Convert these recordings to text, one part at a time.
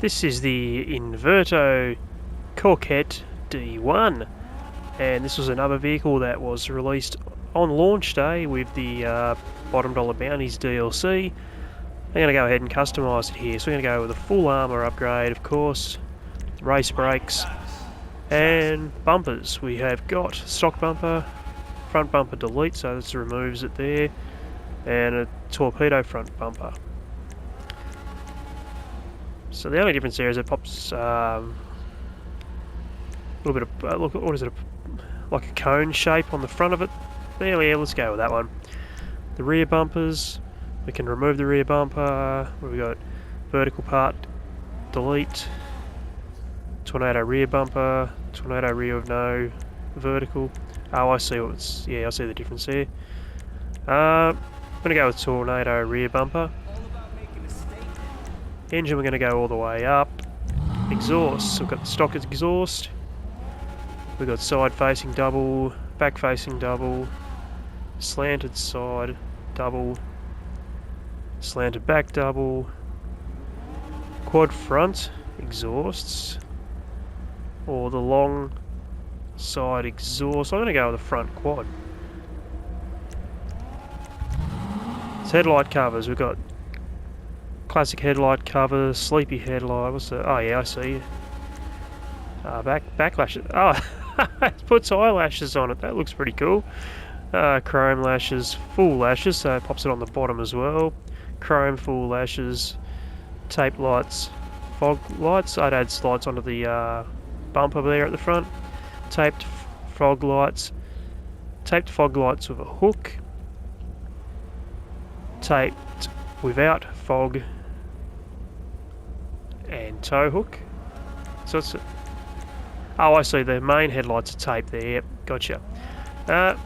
This is the Invertero Corquette D1, and this was another vehicle that was released on launch day with the Bottom Dollar Bounties DLC. I'm going to go ahead and customise it here, so we're going to go with a full armour upgrade, of course, race brakes, and bumpers. We have got stock bumper, front bumper delete, so this removes it there, and a torpedo front bumper. So the only difference there is it pops a little bit of, look, what is it, like a cone shape on the front of it. There, yeah, let's go with that one. The rear bumpers, we can remove the rear bumper. We've got vertical part, delete, tornado rear bumper, tornado rear with no vertical. Oh, I see what's, yeah, I see the difference there. I'm going to go with tornado rear bumper. Engine, we're going to go all the way up. Exhaust, so we've got the stock exhaust. We've got side facing double, back facing double, slanted side double, slanted back double, quad front exhausts, or the long side exhaust. I'm going to go with the front quad. It's headlight covers. We've got classic headlight cover, sleepy headlight. What's the? Oh yeah, I see. Backlashes. Oh, it puts eyelashes on it. That looks pretty cool. Chrome lashes, full lashes, so it pops it on the bottom as well. Chrome full lashes, tape lights, fog lights. I'd add lights onto the bumper there at the front. Taped fog lights. Taped fog lights with a hook. Taped without fog and tow hook. So it's oh, I see, the main headlights are taped there. Yep, gotcha. I'm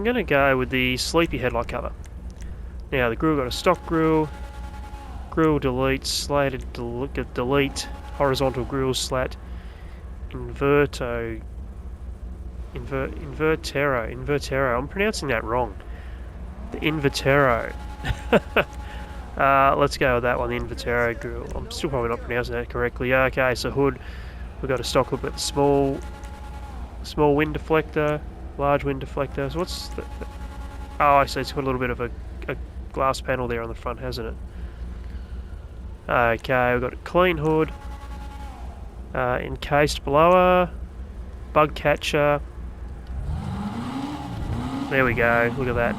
going to go with the sleepy headlight cover. Now the grill got a stock grill, grill delete, slated delete, horizontal grill slat, Invertero. I'm pronouncing that wrong. The Invertero. Let's go with that one, the Invertero grill. I'm still probably not pronouncing that correctly. Okay, so hood, we've got a stock hood, but small wind deflector, large wind deflector. So what's the oh, I see, it's got a little bit of a glass panel there on the front, hasn't it? Okay, we've got a clean hood, encased blower, bug catcher. There we go, look at that.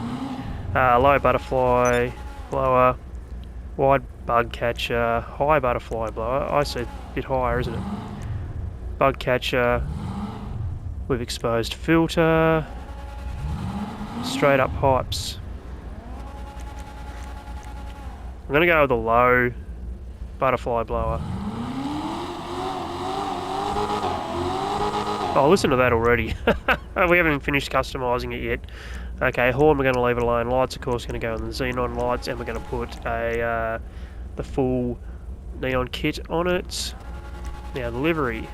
Low butterfly blower, wide bug catcher, high butterfly blower. I see, a bit higher, isn't it? Bug catcher with exposed filter, straight up pipes. I'm going to go with a low butterfly blower. Oh, listen to that already. We haven't finished customising it yet. Okay, horn, we're going to leave it alone. Lights, of course, going to go in the xenon lights, and we're going to put the full neon kit on it. Now, the livery.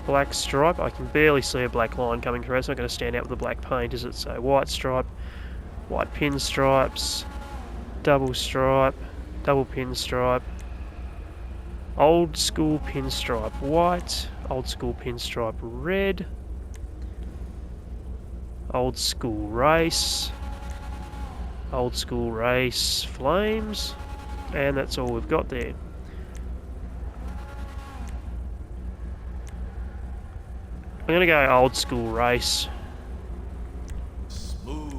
Black stripe. I can barely see a black line coming through. It's not going to stand out with the black paint, is it? So, white stripe, white pin stripes, double pin stripe, old school pinstripe white, old school pinstripe red, old school race flames, and that's all we've got there. I'm going to go old school race. Smooth.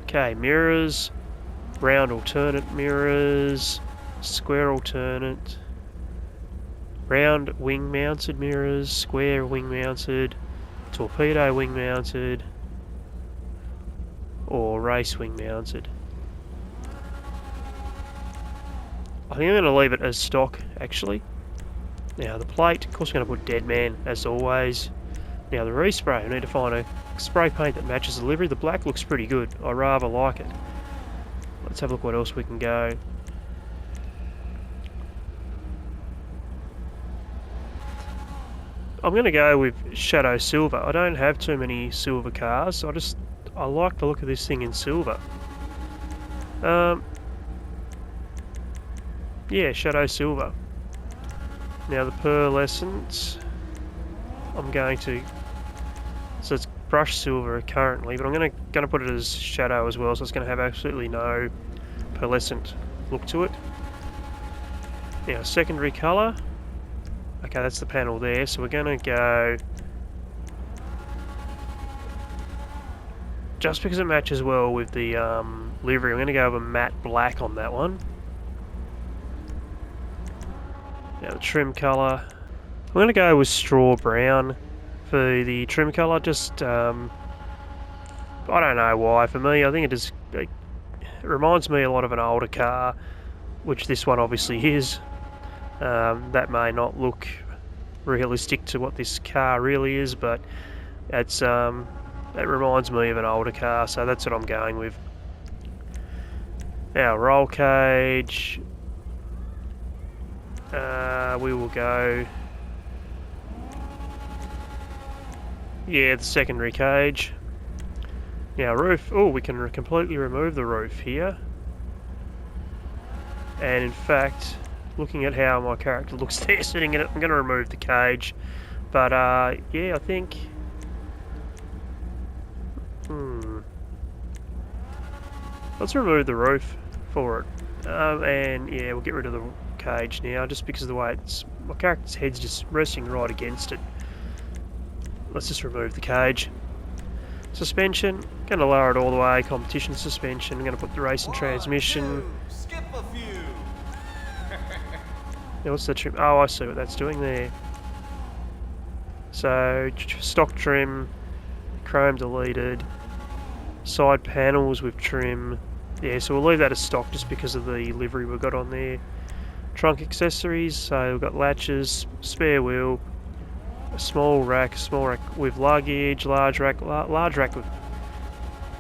Okay, mirrors, round alternate mirrors, square alternate, round wing mounted mirrors, square wing mounted, torpedo wing mounted, or race wing mounted. I think I'm going to leave it as stock, actually. Now the plate, of course we're going to put Dead Man, as always. Now the respray, we need to find a spray paint that matches the livery. The black looks pretty good, I rather like it. Let's have a look what else we can go. I'm going to go with Shadow Silver. I don't have too many silver cars, I like the look of this thing in silver. Yeah, Shadow Silver. Now the pearlescent, I'm going to, so it's brush silver currently, but I'm going to put it as shadow as well, so it's going to have absolutely no pearlescent look to it. Now secondary colour, okay, that's the panel there, so we're going to go, just because it matches well with the livery, I'm going to go with a matte black on that one. Now the trim colour, I'm going to go with straw brown for the trim colour. Just I don't know why. For me, I think it reminds me a lot of an older car, which this one obviously is. That may not look realistic to what this car really is, but it's it reminds me of an older car, so that's what I'm going with. Now roll cage, we will go, yeah, the secondary cage. Now roof, oh, we can completely remove the roof here. And in fact, looking at how my character looks there sitting in it, I'm going to remove the cage. But yeah, I think, let's remove the roof for it. And yeah, we'll get rid of the cage now, just because of the way my character's head's just resting right against it. Let's just remove the cage. Suspension, going to lower it all the way. Competition suspension, I'm going to put the racing transmission. Skip a few. Now what's the trim? Oh, I see what that's doing there. So stock trim, chrome deleted, side panels with trim. Yeah, so we'll leave that as stock just because of the livery we've got on there. Trunk accessories, so we've got latches, spare wheel, a small rack with luggage, large rack with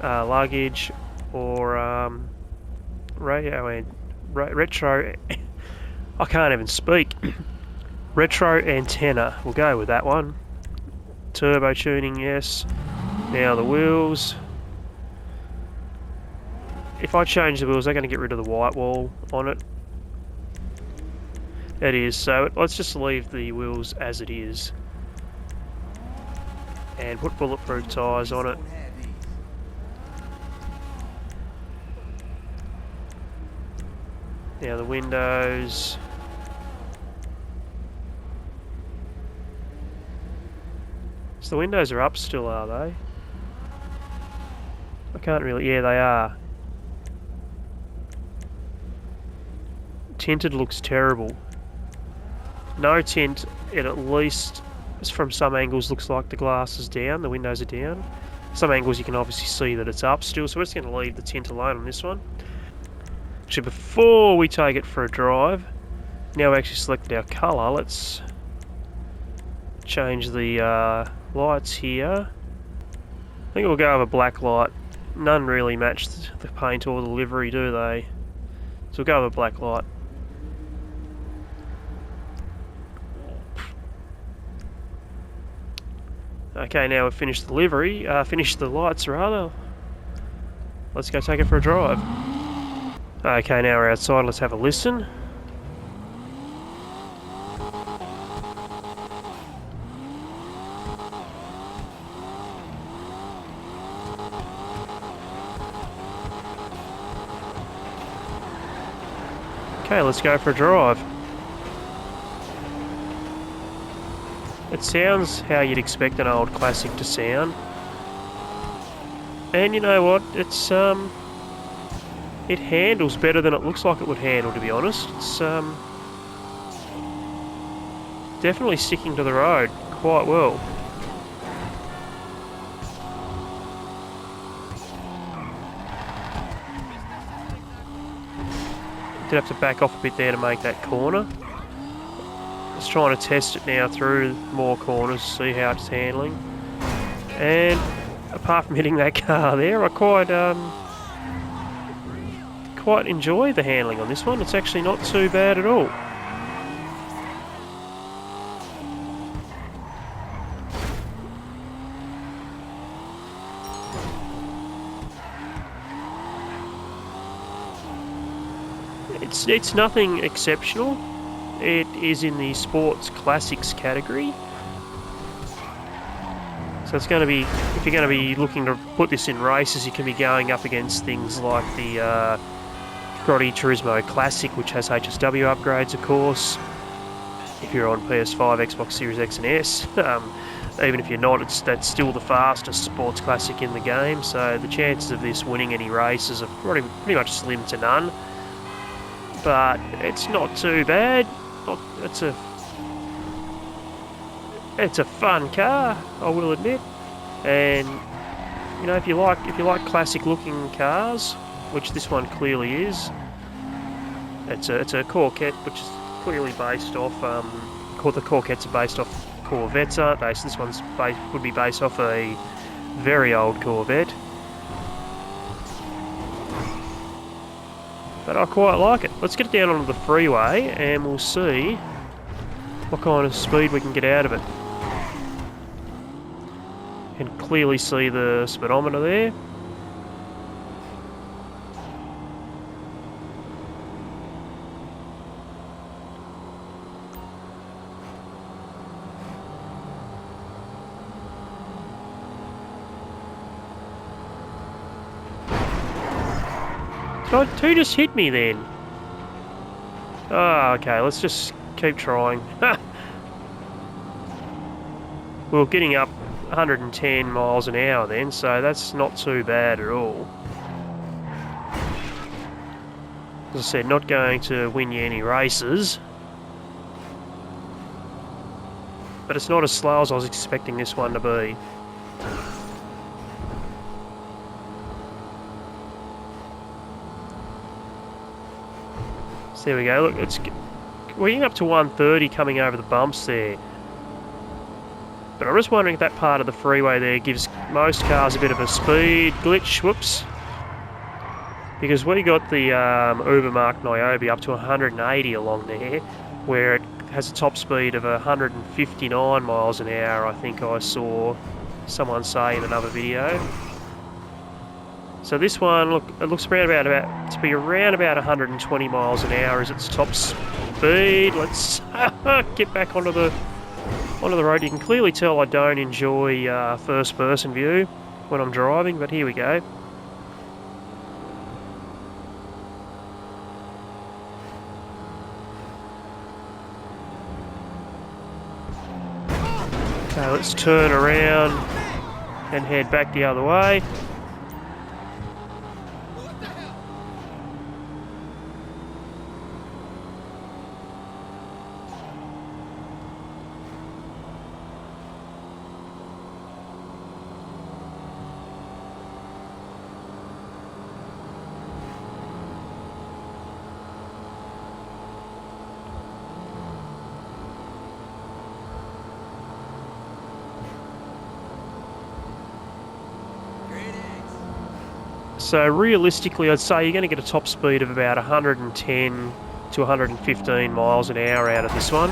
luggage, or retro. I can't even speak. Retro antenna. We'll go with that one. Turbo tuning, yes. Now the wheels. If I change the wheels, they're going to get rid of the white wall on it. It is, so let's just leave the wheels as it is. And put bulletproof tyres on it. Now the windows. So the windows are up still, are they? I can't really, yeah, they are. Tinted looks terrible. No tint, it at least, from some angles, looks like the glass is down, the windows are down. Some angles you can obviously see that it's up still, so we're just going to leave the tint alone on this one. Actually, before we take it for a drive, now we actually selected our colour, let's change the lights here. I think we'll go with a black light. None really match the paint or the livery, do they? So we'll go with a black light. Okay, now we've finished the livery, finished the lights rather. Let's go take it for a drive. Okay, now we're outside, let's have a listen. Okay, let's go for a drive. It sounds how you'd expect an old classic to sound. And you know what? It's it handles better than it looks like it would handle, to be honest. It's definitely sticking to the road quite well. Did have to back off a bit there to make that corner. Just trying to test it now through more corners, see how it's handling. And apart from hitting that car there, I quite enjoy the handling on this one. It's actually not too bad at all. It's nothing exceptional. It is in the sports classics category. So it's going to be, if you're going to be looking to put this in races, you can be going up against things like the Grotti Turismo Classic, which has HSW upgrades, of course. If you're on PS5, Xbox Series X and S, even if you're not, that's still the fastest sports classic in the game. So the chances of this winning any races are pretty much slim to none. But it's not too bad. It's a fun car, I will admit. And you know, if you like classic looking cars, which this one clearly is, it's a Corquette, which is clearly based off. The Corquettes are based off Corvettes, aren't they? So this one's would be based off a very old Corvette. But I quite like it. Let's get it down onto the freeway and we'll see what kind of speed we can get out of it. You can clearly see the speedometer there. Who just hit me then? Oh, okay, let's just keep trying. We're getting up 110 miles an hour then, so that's not too bad at all. As I said, not going to win you any races. But it's not as slow as I was expecting this one to be. So there we go, look, we're getting up to 130 coming over the bumps there. But I'm just wondering if that part of the freeway there gives most cars a bit of a speed glitch, whoops. Because we got the Uber Mark Niobe up to 180 along there, where it has a top speed of 159 miles an hour, I think I saw someone say in another video. So this one, look, it looks to be around about 120 miles an hour as its top speed. Let's get back onto the road. You can clearly tell I don't enjoy first-person view when I'm driving, but here we go. Okay, let's turn around and head back the other way. So realistically, I'd say you're going to get a top speed of about 110 to 115 miles an hour out of this one.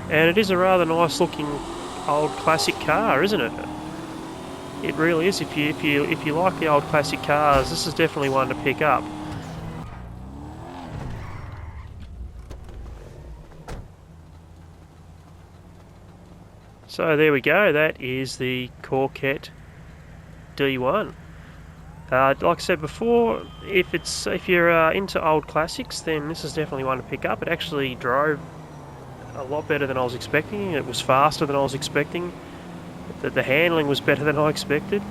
And it is a rather nice looking old classic car, isn't it? It really is. If you like the old classic cars, this is definitely one to pick up. So there we go, that is the Corquette D1. Like I said before, if you're into old classics, then this is definitely one to pick up. It actually drove a lot better than I was expecting. It was faster than I was expecting. The handling was better than I expected.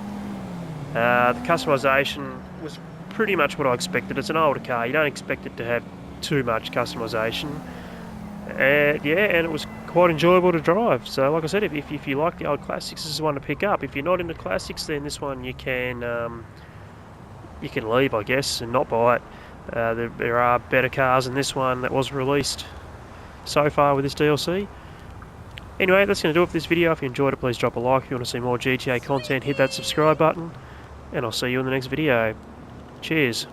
The customization was pretty much what I expected. It's an older car, you don't expect it to have too much customization. Yeah, and it was quite enjoyable to drive. So like I said, if you like the old classics, this is one to pick up. If you're not into classics, then this one you can leave, I guess, and not buy it. There are better cars than this one that was released so far with this DLC. Anyway, that's going to do it for this video. If you enjoyed it, please drop a like. If you want to see more GTA content, hit that subscribe button, and I'll see you in the next video. Cheers.